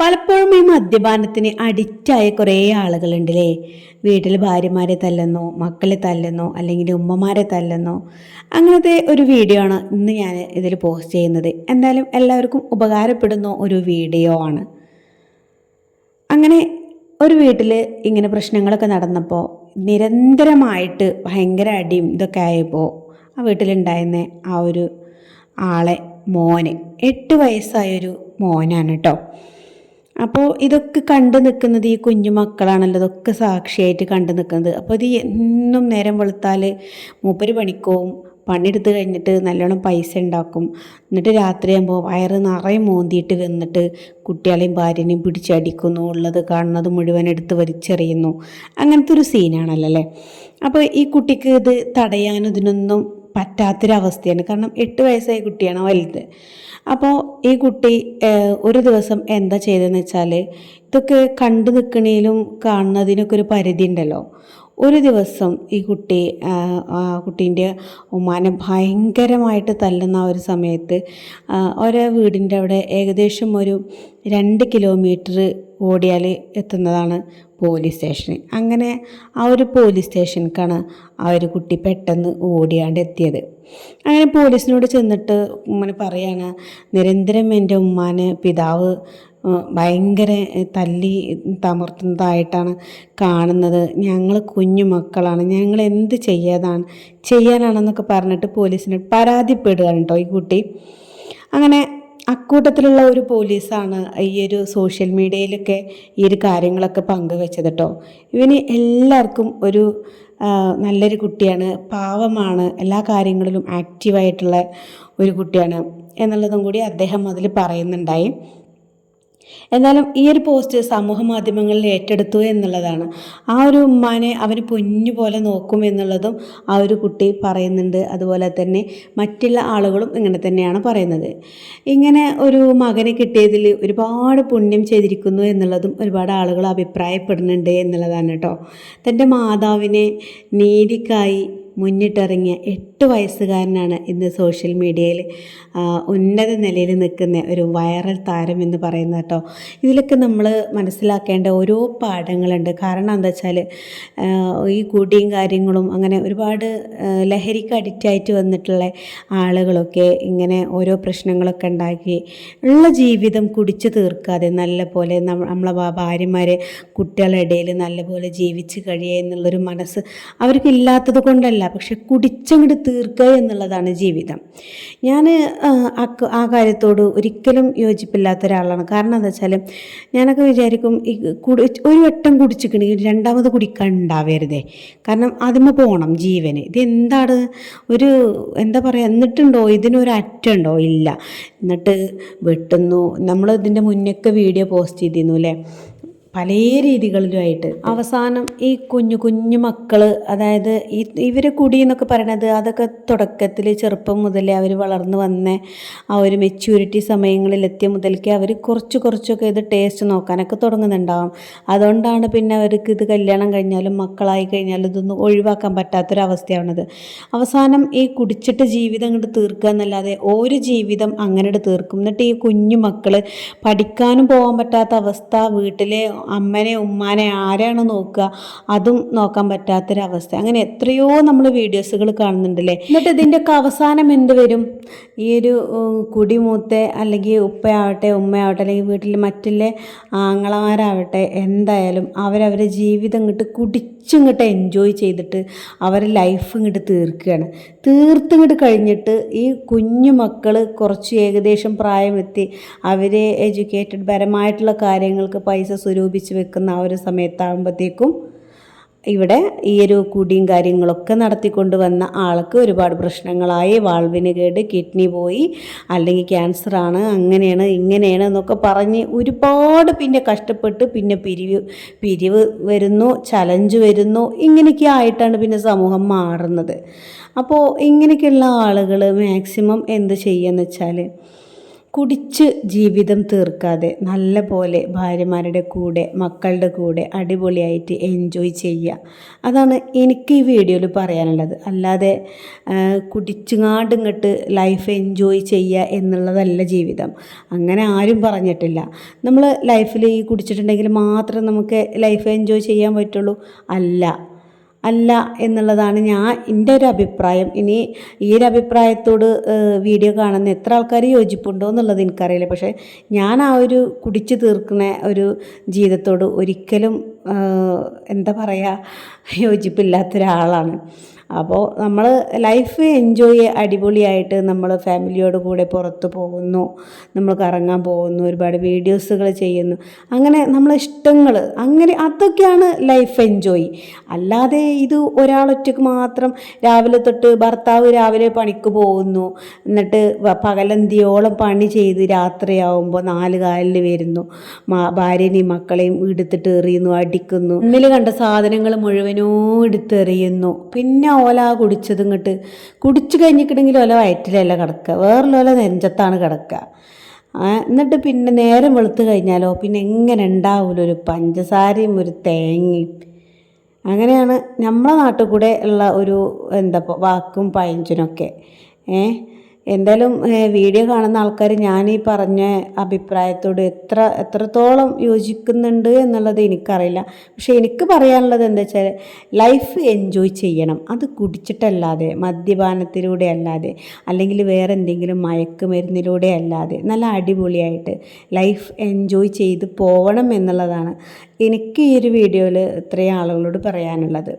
പലപ്പോഴും ഈ മദ്യപാനത്തിന് അഡിക്റ്റായ കുറേ ആളുകളുണ്ടല്ലേ. വീട്ടിൽ ഭാര്യമാരെ തല്ലുന്നോ, മക്കളെ തല്ലുന്നോ, അല്ലെങ്കിൽ ഉമ്മമാരെ തല്ലുന്നോ, അങ്ങനത്തെ ഒരു വീഡിയോ ആണ് ഇന്ന് ഞാൻ ഇതിൽ പോസ്റ്റ് ചെയ്യുന്നത്. എന്തായാലും എല്ലാവർക്കും ഉപകാരപ്പെടുന്ന ഒരു വീഡിയോ ആണ്. അങ്ങനെ ഒരു വീട്ടിൽ ഇങ്ങനെ പ്രശ്നങ്ങളൊക്കെ നടന്നപ്പോൾ നിരന്തരമായിട്ട് ഭയങ്കര അടിയും ഇതൊക്കെ ആയപ്പോൾ ആ വീട്ടിലുണ്ടായിരുന്ന ആ ഒരു ആളെ മോന് 8 വയസ്സായൊരു മോനാണ് കേട്ടോ. അപ്പോൾ ഇതൊക്കെ കണ്ടു നിൽക്കുന്നത് ഈ കുഞ്ഞു മക്കളാണല്ലോ, ഇതൊക്കെ സാക്ഷിയായിട്ട് കണ്ടു നിൽക്കുന്നത്. അപ്പോൾ ഇത് എന്നും നേരം വെളുത്താൽ മൂപ്പര് പണിക്കോവും, പണിയെടുത്ത് കഴിഞ്ഞിട്ട് നല്ലോണം പൈസ ഉണ്ടാക്കും. എന്നിട്ട് രാത്രിയാകുമ്പോൾ വയറ് നിറയെ മോന്തിയിട്ട് വന്നിട്ട് കുട്ടികളെയും ഭാര്യനെയും പിടിച്ചടിക്കുന്നു, ഉള്ളത് കാണുന്നത് മുഴുവൻ എടുത്ത് വലിച്ചെറിയുന്നു. അങ്ങനത്തെ ഒരു സീനാണല്ലോ അല്ലേ. അപ്പോൾ ഈ കുട്ടിക്ക് ഇത് തടയാനും ഇതിനൊന്നും പറ്റാത്തൊരവസ്ഥയാണ്. കാരണം 8 വയസ്സായ കുട്ടിയാണ് വലുത്. അപ്പോൾ ഈ കുട്ടി ഒരു ദിവസം എന്താ ചെയ്തതെന്ന് വെച്ചാൽ, ഇതൊക്കെ കണ്ടു നിൽക്കണേലും കാണുന്നതിനൊക്കെ ഒരു പരിധി ഉണ്ടല്ലോ. ഒരു ദിവസം ഈ കുട്ടി കുട്ടീൻ്റെ ഉമ്മാനെ ഭയങ്കരമായിട്ട് തല്ലുന്ന ആ ഒരു സമയത്ത് ഒരേ വീടിൻ്റെ അവിടെ ഏകദേശം ഒരു 2 കിലോമീറ്റർ ഓടിയാൽ എത്തുന്നതാണ് പോലീസ് സ്റ്റേഷൻ. അങ്ങനെ ആ ഒരു പോലീസ് സ്റ്റേഷനിലേക്കാണ് ആ ഒരു കുട്ടി പെട്ടെന്ന് ഓടിയാണ്ട് എത്തിയത്. അങ്ങനെ പോലീസിനോട് ചെന്നിട്ട് ഉമ്മനെ പറയാണ്, നിരന്തരം എൻ്റെ ഉമ്മാനെ പിതാവ് ഭയങ്കര തല്ലി തമർത്തുന്നതായിട്ടാണ് കാണുന്നത്. ഞങ്ങൾ കുഞ്ഞു മക്കളാണ്, ഞങ്ങൾ എന്ത് ചെയ്യാനാണെന്നൊക്കെ പറഞ്ഞിട്ട് പോലീസിനോട് പരാതിപ്പെടുകയാണ് കേട്ടോ ഈ കുട്ടി. അങ്ങനെ അക്കൂട്ടത്തിലുള്ള ഒരു പോലീസാണ് ഈ ഒരു സോഷ്യൽ മീഡിയയിലൊക്കെ ഈ ഒരു കാര്യങ്ങളൊക്കെ പങ്കുവെച്ചത് കേട്ടോ. ഇവന് എല്ലാവർക്കും ഒരു നല്ലൊരു കുട്ടിയാണ്, പാവമാണ്, എല്ലാ കാര്യങ്ങളിലും ആക്റ്റീവായിട്ടുള്ള ഒരു കുട്ടിയാണ് എന്നുള്ളതും കൂടി അദ്ദേഹം അതിൽ പറയുന്നുണ്ടായി. എന്നാലും ഈ ഒരു പോസ്റ്റ് സമൂഹ മാധ്യമങ്ങളിൽ ഏറ്റെടുത്തു എന്നുള്ളതാണ്. ആ ഒരു ഉമ്മാനെ അവന് പൊന്നു പോലെ നോക്കും എന്നുള്ളതും ആ ഒരു കുട്ടി പറയുന്നുണ്ട്. അതുപോലെ തന്നെ മറ്റുള്ള ആളുകളും ഇങ്ങനെ തന്നെയാണ് പറയുന്നത്. ഇങ്ങനെ ഒരു മകനെ കിട്ടിയതിൽ ഒരുപാട് പുണ്യം ചെയ്തിരിക്കുന്നു എന്നുള്ളതും ഒരുപാട് ആളുകൾ അഭിപ്രായപ്പെടുന്നുണ്ട് എന്നുള്ളതാണ് കേട്ടോ. തൻ്റെ മാതാവിനെ നീതിക്കായി മുന്നിട്ടിറങ്ങിയ 8 വയസ്സുകാരനാണ് ഇന്ന് സോഷ്യൽ മീഡിയയിൽ ഉന്നത നിലയിൽ നിൽക്കുന്ന ഒരു വൈറൽ താരം എന്ന് പറയുന്നത് കേട്ടോ. ഇതിലൊക്കെ നമ്മൾ മനസ്സിലാക്കേണ്ട ഓരോ പാഠങ്ങളുണ്ട്. കാരണം എന്താ വെച്ചാൽ ഈ കുടിയും കാര്യങ്ങളും അങ്ങനെ ഒരുപാട് ലഹരിക്ക് അഡിക്റ്റായിട്ട് വന്നിട്ടുള്ള ആളുകളൊക്കെ ഇങ്ങനെ ഓരോ പ്രശ്നങ്ങളൊക്കെ ഉണ്ടാക്കി ഉള്ള ജീവിതം കുടിച്ചു തീർക്കാതെ നല്ല പോലെ നമ്മളെ ഭാര്യമാരെ കുട്ടികളുടെ ഇടയിൽ നല്ലപോലെ ജീവിച്ച് കഴിയുക എന്നുള്ളൊരു മനസ്സ് അവർക്ക് ഇല്ലാത്തത് കൊണ്ടല്ല, പക്ഷെ കുടിച്ചങ്ങോട്ട് തീർക്കുക എന്നുള്ളതാണ് ജീവിതം. ഞാൻ ആ കാര്യത്തോട് ഒരിക്കലും യോജിപ്പില്ലാത്ത ഒരാളാണ്. കാരണം എന്താ വെച്ചാൽ ഞാനൊക്കെ വിചാരിക്കും ഈ ഒരു വട്ടം കുടിച്ചിട്ടുണ്ടെങ്കിൽ രണ്ടാമത് കുടിക്കാൻ ഉണ്ടാവരുതേ. കാരണം അതിന് പോകണം ജീവന്. ഇതെന്താണ് ഒരു എന്താ പറയുക, എന്നിട്ടുണ്ടോ ഇതിനൊരു അറ്റുണ്ടോ? ഇല്ല. എന്നിട്ട് വെട്ടുന്നു. നമ്മൾ ഇതിൻ്റെ മുന്നൊക്കെ വീഡിയോ പോസ്റ്റ് ചെയ്തിരുന്നു അല്ലേ, പല രീതികളിലുമായിട്ട്. അവസാനം ഈ കുഞ്ഞു മക്കൾ, അതായത് ഇവർ കുടി എന്നൊക്കെ പറയണത് അതൊക്കെ തുടക്കത്തിൽ ചെറുപ്പം മുതലേ അവർ വളർന്നു വന്ന ആ ഒരു മെച്യൂരിറ്റി സമയങ്ങളിലെത്തിയ മുതൽക്കേ അവർ കുറച്ചൊക്കെ ഇത് ടേസ്റ്റ് നോക്കാനൊക്കെ തുടങ്ങുന്നുണ്ടാവും. അതുകൊണ്ടാണ് പിന്നെ അവർക്ക് ഇത് കല്യാണം കഴിഞ്ഞാലും മക്കളായി കഴിഞ്ഞാലും ഇതൊന്നും ഒഴിവാക്കാൻ പറ്റാത്തൊരവസ്ഥയാണത്. അവസാനം ഈ കുടിച്ചിട്ട് ജീവിതം അങ്ങോട്ട് തീർക്കുക എന്നല്ലാതെ ഒരു ജീവിതം അങ്ങനെ തീർക്കും. എന്നിട്ട് ഈ കുഞ്ഞു മക്കൾ പഠിക്കാനും പോകാൻ പറ്റാത്ത അവസ്ഥ, വീട്ടിലെ അമ്മനെ ഉമ്മാനെ ആരാണ് നോക്കുക അതും നോക്കാൻ പറ്റാത്തൊരവസ്ഥ. അങ്ങനെ എത്രയോ നമ്മൾ വീഡിയോസുകൾ കാണുന്നുണ്ടല്ലേ. എന്നിട്ട് ഇതിൻ്റെയൊക്കെ അവസാനം എന്ത് വരും? ഈ ഒരു കുടിമൂത്ത അല്ലെങ്കിൽ ഉപ്പയാവട്ടെ ഉമ്മയാവട്ടെ അല്ലെങ്കിൽ വീട്ടിൽ മറ്റുള്ള ആങ്ങളമാരാവട്ടെ എന്തായാലും അവരവരെ ജീവിതം കുടിച്ചിങ്ങോട്ട് എൻജോയ് ചെയ്തിട്ട് അവരെ ലൈഫ് ഇങ്ങോട്ട് തീർത്തിങ്ങോട്ട് കഴിഞ്ഞിട്ട് ഈ കുഞ്ഞു മക്കൾ കുറച്ച് ഏകദേശം പ്രായമെത്തി അവരെ എഡ്യൂക്കേറ്റഡ് പരമായിട്ടുള്ള കാര്യങ്ങൾക്ക് പൈസ സ്വരൂപിച്ച് വെക്കുന്ന ആ ഒരു സമയത്താകുമ്പോഴത്തേക്കും ഇവിടെ ഈ ഒരു കുടിയും കാര്യങ്ങളൊക്കെ നടത്തിക്കൊണ്ട് വന്ന ആൾക്ക് ഒരുപാട് പ്രശ്നങ്ങളായി. വാൾവിന് കേട്, കിഡ്നി പോയി, അല്ലെങ്കിൽ ക്യാൻസറാണ്, അങ്ങനെയാണ് ഇങ്ങനെയാണ് എന്നൊക്കെ പറഞ്ഞ് ഒരുപാട് പിന്നെ കഷ്ടപ്പെട്ട് പിന്നെ പിരിവ് വരുന്നു, ചലഞ്ച് വരുന്നു. ഇങ്ങനെയൊക്കെ ആയിട്ടാണ് പിന്നെ സമൂഹം മാറുന്നത്. അപ്പോൾ ഇങ്ങനെയൊക്കെയുള്ള ആളുകൾ മാക്സിമം എന്ത് ചെയ്യുകയെന്ന് വെച്ചാൽ കുടിച്ച് ജീവിതം തീർക്കാതെ നല്ല പോലെ ഭാര്യമാരുടെ കൂടെ മക്കളുടെ കൂടെ അടിപൊളിയായിട്ട് എൻജോയ് ചെയ്യുക. അതാണ് എനിക്ക് ഈ വീഡിയോയിൽ പറയാനുള്ളത്. അല്ലാതെ കുടിച്ചുങ്ങാണ്ട് ഇങ്ങോട്ട് ലൈഫ് എൻജോയ് ചെയ്യുക എന്നുള്ളതല്ല ജീവിതം. അങ്ങനെ ആരും പറഞ്ഞിട്ടില്ല. നമ്മൾ ലൈഫിൽ ഈ കുടിച്ചിട്ടുണ്ടെങ്കിൽ മാത്രം നമുക്ക് ലൈഫ് എൻജോയ് ചെയ്യാൻ പറ്റുള്ളൂ, അല്ല എന്നുള്ളതാണ് എൻ്റെ ഒരു അഭിപ്രായം. ഇനി ഈ ഒരു അഭിപ്രായത്തോട് വീഡിയോ കാണുന്ന എത്ര ആൾക്കാർ യോജിപ്പുണ്ടോ എന്നുള്ളത് എനിക്കറിയില്ല. പക്ഷേ ഞാൻ ആ ഒരു കുടിച്ചു തീർക്കുന്ന ഒരു ജീവിതത്തോട് ഒരിക്കലും എന്താ പറയുക, യോജിപ്പില്ലാത്ത ഒരാളാണ്. അപ്പോൾ നമ്മൾ ലൈഫ് എൻജോയ് അടിപൊളിയായിട്ട് നമ്മൾ ഫാമിലിയോട് കൂടെ പുറത്ത് പോകുന്നു, നമ്മൾ കറങ്ങാൻ പോകുന്നു, ഒരുപാട് വീഡിയോസുകൾ ചെയ്യുന്നു, അങ്ങനെ നമ്മളെ ഇഷ്ടങ്ങൾ, അങ്ങനെ അതൊക്കെയാണ് ലൈഫ് എൻജോയ്. അല്ലാതെ ഇത് ഒരാളൊറ്റയ്ക്ക് മാത്രം രാവിലെ തൊട്ട് ഭർത്താവ് രാവിലെ പണിക്ക് പോകുന്നു, എന്നിട്ട് പകലന്തിയോളം പണി ചെയ്ത് രാത്രിയാവുമ്പോൾ 4 കാലിൽ വരുന്നു, ഭാര്യനെയും മക്കളെയും എടുത്തിട്ട് എറിയുന്നു, അടിക്കുന്നു, ഇന്നലെ കണ്ട സാധനങ്ങൾ മുഴുവനും എടുത്തെറിയുന്നു. പിന്നെ ഓല കുടിച്ചത് ഇങ്ങോട്ട് കുടിച്ചു കഴിഞ്ഞിട്ടുണ്ടെങ്കിൽ ഓല വയറ്റിലല്ല കിടക്കുക, വേറൊരു നെഞ്ചത്താണ് കിടക്കുക. എന്നിട്ട് പിന്നെ നേരം വെളുത്ത് കഴിഞ്ഞാലോ പിന്നെ എങ്ങനെ ഉണ്ടാവില്ല ഒരു പഞ്ചസാരയും ഒരു തേങ്ങയും. അങ്ങനെയാണ് നമ്മളെ നാട്ടിൽ കൂടെ ഉള്ള ഒരു വാക്കും പഴഞ്ചനൊക്കെ. എന്തായാലും വീഡിയോ കാണുന്ന ആൾക്കാർ ഞാൻ ഈ പറഞ്ഞ അഭിപ്രായത്തോട് എത്രത്തോളം യോജിക്കുന്നുണ്ട് എന്നുള്ളത് എനിക്കറിയില്ല. പക്ഷേ എനിക്ക് പറയാനുള്ളത് എന്താ വെച്ചാൽ ലൈഫ് എൻജോയ് ചെയ്യണം. അത് കുടിച്ചിട്ടല്ലാതെ, മദ്യപാനത്തിലൂടെ അല്ലാതെ, അല്ലെങ്കിൽ വേറെ എന്തെങ്കിലും മയക്കുമരുന്നിലൂടെ അല്ലാതെ നല്ല അടിപൊളിയായിട്ട് ലൈഫ് എൻജോയ് ചെയ്ത് പോകണം എന്നുള്ളതാണ് എനിക്ക് ഈ ഒരു വീഡിയോയിൽ ഇത്രയും ആളുകളോട് പറയാനുള്ളത്.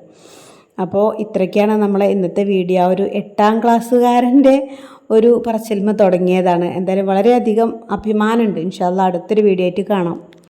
അപ്പോൾ ഇത്രയ്ക്കാണ് നമ്മളെ ഇന്നത്തെ വീഡിയോ. ഒരു 8ാം ക്ലാസ്സുകാരൻ്റെ ഒരു പറച്ചിൽമ തുടങ്ങിയതാണ്. എന്തായാലും വളരെയധികം അഭിമാനമുണ്ട്. ഇൻഷാ അല്ലാഹ് അടുത്തൊരു വീഡിയോ ആയിട്ട് കാണാം.